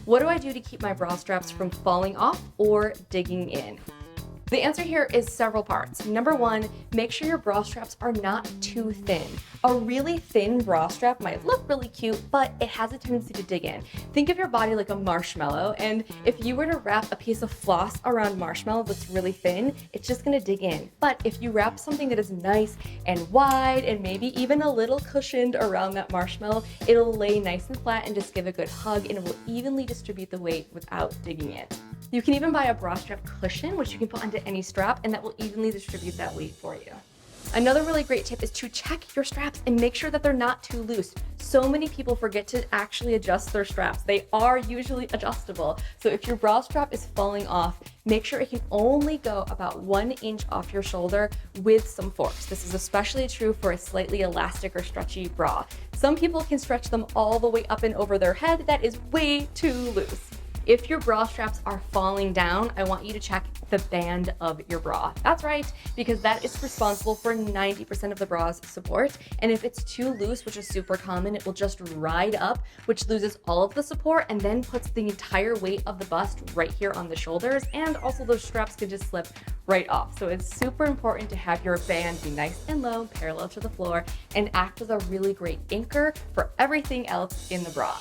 What do I do to keep my bra straps from falling off or digging in? The answer here is several parts. Number one, make sure your bra straps are not too thin. A really thin bra strap might look really cute, but it has a tendency to dig in. Think of your body like a marshmallow, and if you were to wrap a piece of floss around marshmallow that's really thin, it's just gonna dig in. But if you wrap something that is nice and wide and maybe even a little cushioned around that marshmallow, it'll lay nice and flat and just give a good hug, and it will evenly distribute the weight without digging in. You can even buy a bra strap cushion, which you can put onto any strap, and that will evenly distribute that weight for you. Another really great tip is to check your straps and make sure that they're not too loose. So many people forget to actually adjust their straps. They are usually adjustable. So if your bra strap is falling off, make sure it can only go about 1 inch off your shoulder with some force. This is especially true for a slightly elastic or stretchy bra. Some people can stretch them all the way up and over their head. That is way too loose. If your bra straps are falling down, I want you to check the band of your bra. That's right, because that is responsible for 90% of the bra's support. And if it's too loose, which is super common, it will just ride up, which loses all of the support and then puts the entire weight of the bust right here on the shoulders. And also those straps could just slip right off. So it's super important to have your band be nice and low, parallel to the floor, and act as a really great anchor for everything else in the bra.